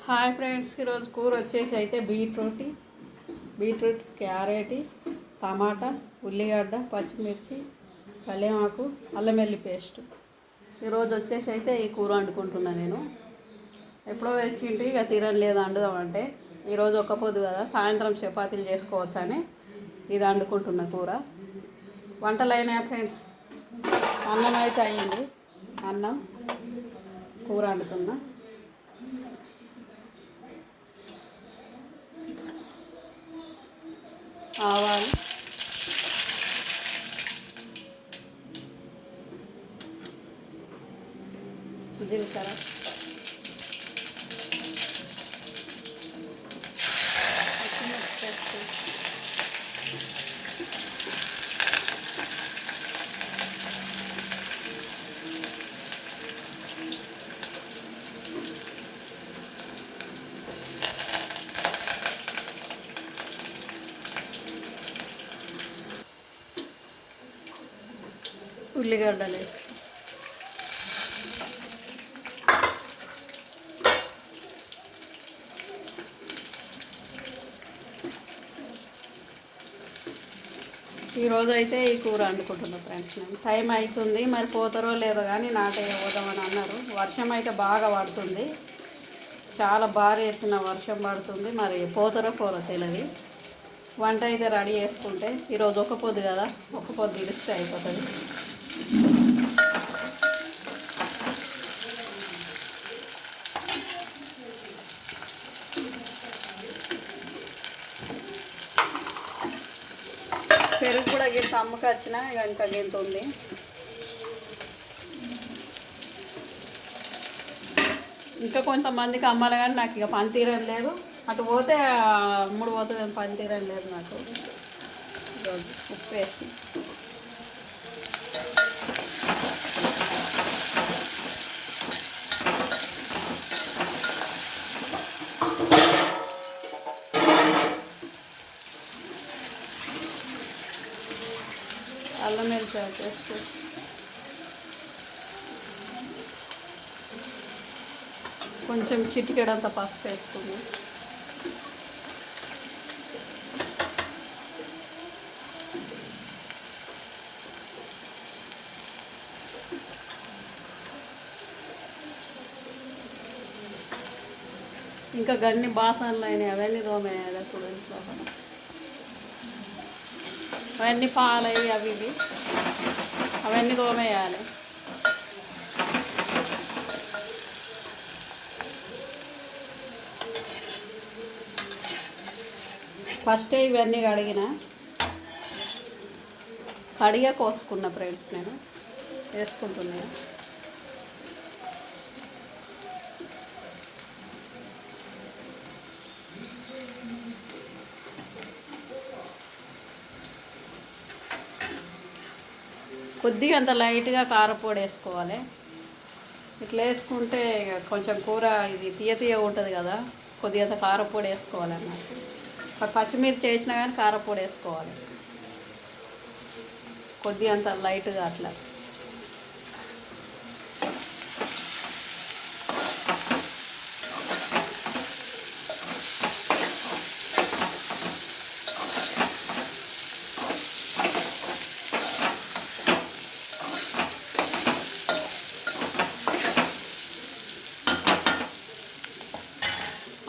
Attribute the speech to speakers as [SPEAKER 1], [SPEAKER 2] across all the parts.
[SPEAKER 1] Hi friends, ఈరోజు కూర వచ్చేసి అయితే బీట్రూట్, క్యారెట్, టమాటా, ఉల్లిగడ్డ, పచ్చిమిర్చి, కల్లేమాకు, అల్లం వెల్లుల్లి పేస్ట్. ఈరోజు వచ్చేసి అయితే ఈ కూర వండుకుంటున్నాను నేను. ఎప్పుడో తెచ్చింటి ఇక తినలేదు వండుదామంటే, ఈరోజు ఒక్క పొద్దు కదా, సాయంత్రం చపాతీలు చేసుకోవచ్చు అని ఇది వండుకుంటున్న కూర. వంటలు అయినాయా ఫ్రెండ్స్? అన్నం అయితే అయ్యింది. అన్నం కూర వండుతున్నా. ఆవాలు, జీలకర్ర, పచ్చిమిర్చి, ఉల్లిగడ్డలు. ఈరోజు అయితే ఈ కూర వండుకుంటున్నా ఫ్రెండ్స్. నేను టైం అవుతుంది, మరి పోతారో లేదో కానీ నాటే పోదామని అన్నారు. వర్షం అయితే బాగా పడుతుంది, చాలా భారీ ఎత్తున వర్షం పడుతుంది. మరి పోతారో తెలియదు. వంట అయితే రెడీ చేసుకుంటే ఈరోజు ఒక పొద్దు కదా, ఒక పొద్దు ఇడిస్తే అయిపోతుంది. పెరుగు కూడా గింత అమ్మకి వచ్చిన ఇంకా గింత ఉంది. ఇంకా కొంతమందికి అమ్మాలి కానీ నాకు ఇక పనితీరం లేదు. అటు పోతే అమ్ముడు పోతుంది, పనితీరం లేదు నాకు. ఉప్పు వేసి అల్లం వెల్లుల్లి పేస్ట్, కొంచెం చిటికెడంత పసుపు వేసుకుంది. ఇంకా గన్ని బాసనలు అయినాయి, అవన్నీ తోమేయాలి. అప్పుడు ఇంట్లో అవన్నీ పాలయ్యి అవి ఇవి అవన్నీ తోమేయాలి. ఫస్ట్ ఇవన్నీ కడిగా కోసుకున్న ఫ్రెండ్స్. నేను వేసుకుంటున్నాను. కొద్దిగా అంత లైట్గా కారపొడి వేసుకోవాలి. ఇట్లా వేసుకుంటే కొంచెం కూర ఇది తీయ ఉంటుంది కదా, కొద్దిగా అంత కారపొడి వేసుకోవాలి అన్నట్టు. పచ్చిమిర్చి వేసినా కానీ కారపొడి వేసుకోవాలి కొద్దిగా అంత లైట్గా అట్లా.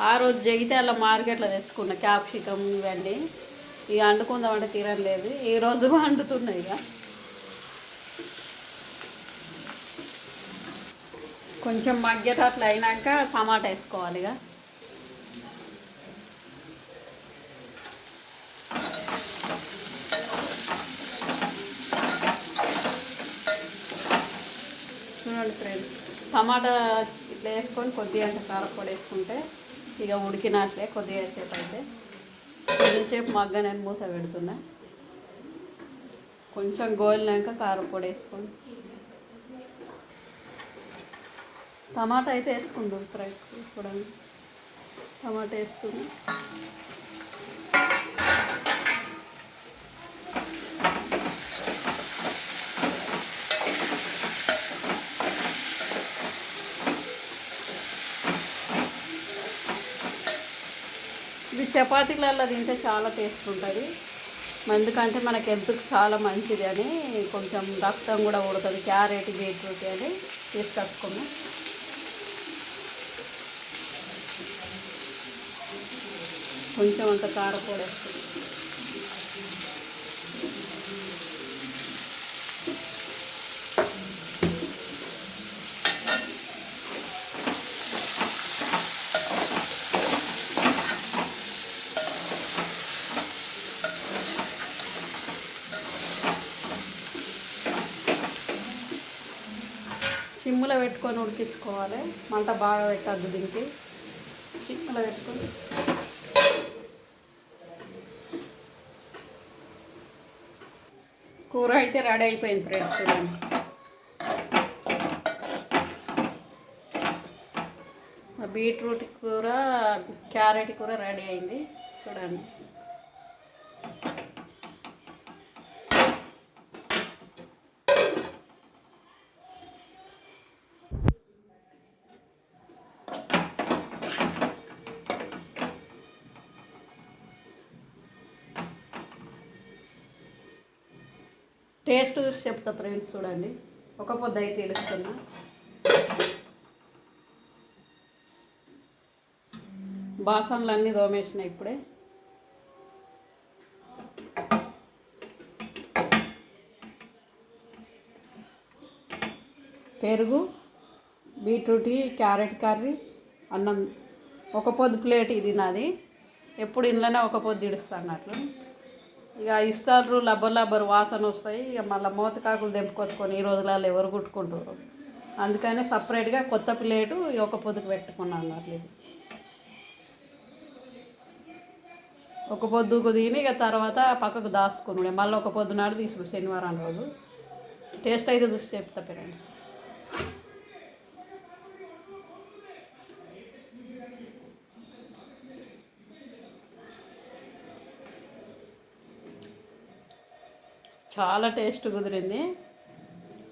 [SPEAKER 1] ఆ రోజు జగిత్యాల మార్కెట్లో తెచ్చుకున్న క్యాప్సికమ్ ఇవన్నీ ఇక వండుకుందామంటే తినలేదు. ఈరోజు వండుతున్నాయి. ఇక కొంచెం మగ్గేటట్లు అయినాక టమాటా వేసుకోవాలి. ఇక చూడండి ఫ్రెండ్స్, టమాటా ఇట్లా వేసుకొని కొద్దిగా అంటే కారపొడి వేసుకుంటే ఇక ఉడికినట్లే. కొద్దిగా సేపు అయితే కొద్దిసేపు మగ్గ నేను మూత పెడుతున్నా. కొంచెం గోలినాక కారపొడి వేసుకోండి. టమాటా అయితే వేసుకుందాం ఫ్రెండ్స్. ఇప్పుడు టమాటా వేసుకుని ఇది చపాతీలలో తింటే చాలా టేస్ట్ ఉంటుంది. ఎందుకంటే మనకి హెల్త్కి చాలా మంచిది అని, కొంచెం రక్తం కూడా ఉడుతుంది. క్యారెట్ బీట్రూట్ అని తీసుకొచ్చుకున్నాం. కొంచెం అంత కారపొడి వేస్తుంది. సిమ్లో పెట్టుకొని ఉడికించుకోవాలి. మంట బాగా పెట్టద్దు దీనికి. సిమ్లో పెట్టుకొని కూర అయితే రెడీ అయిపోయింది ఫ్రెండ్స్. చూడండి, బీట్రూట్ కూర క్యారెట్ కూర రెడీ అయింది. చూడండి, టేస్ట్ చూసి చెప్తా ఫ్రెండ్స్. చూడండి, ఒక పొద్దు అయితే ఇడుస్తున్నా. బాసనలు అన్నీ దోమేసిన ఇప్పుడే. పెరుగు, బీట్రూట్, క్యారెట్ కర్రీ, అన్నం. ఒక పొద్దు ప్లేట్ ఇది నాది. ఎప్పుడు ఇంట్లోనే ఒక పొద్దు ఇడుస్తాను అట్లా. ఇక ఇస్తారు లబ్బర్ వాసన వస్తాయి. ఇక మళ్ళీ మోతకాకులు తెంపుకొచ్చుకొని ఈ రోజులలో ఎవరు కుట్టుకుంటారు. అందుకని సపరేట్గా కొత్త ప్లేటు ఒక పొద్దుకు పెట్టుకున్నాను అట్లా. ఇది ఒక పొద్దుకు తిని ఇక తర్వాత పక్కకు దాచుకున్నాడు. మళ్ళీ ఒక పొద్దు నాడు తీసుకుడు శనివారం రోజు. టేస్ట్ అయితే చూసి చెప్తా ఫ్రెండ్స్. చాలా టేస్ట్ కుదిరింది.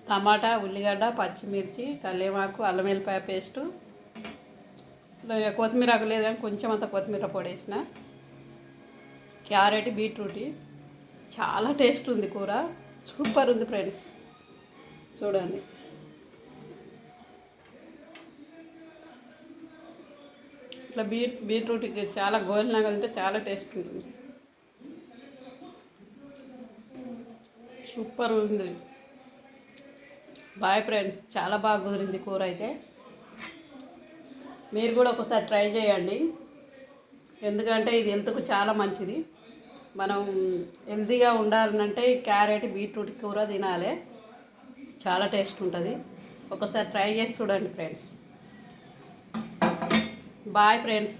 [SPEAKER 1] టమాటా, ఉల్లిగడ్డ, పచ్చిమిర్చి, కల్లేమాకు, అల్లం వెల్లిపాయ పేస్టు, కొత్తిమీర ఆకు లేదు కానీ కొంచెం అంత కొత్తిమీర పొడి వేసిన, క్యారెట్, బీట్రూట్. చాలా టేస్ట్ ఉంది కూర. సూపర్ ఉంది ఫ్రెండ్స్. చూడండి, ఇట్లా బీట్రూట్ చాలా గోలినాగా తింటే చాలా టేస్ట్ ఉంటుంది. సూపర్ ఉంది. Boy friends. చాలా బాగా కుదిరింది కూర అయితే. మీరు కూడా ఒకసారి ట్రై చేయండి. ఎందుకంటే ఇది హెల్త్కు చాలా మంచిది. మనం హెల్తీగా ఉండాలంటే క్యారెట్, బీట్రూట్ కూర తినాలి. చాలా టేస్ట్ ఉంటుంది. ఒకసారి ట్రై చేసి చూడండి ఫ్రెండ్స్. Bye friends.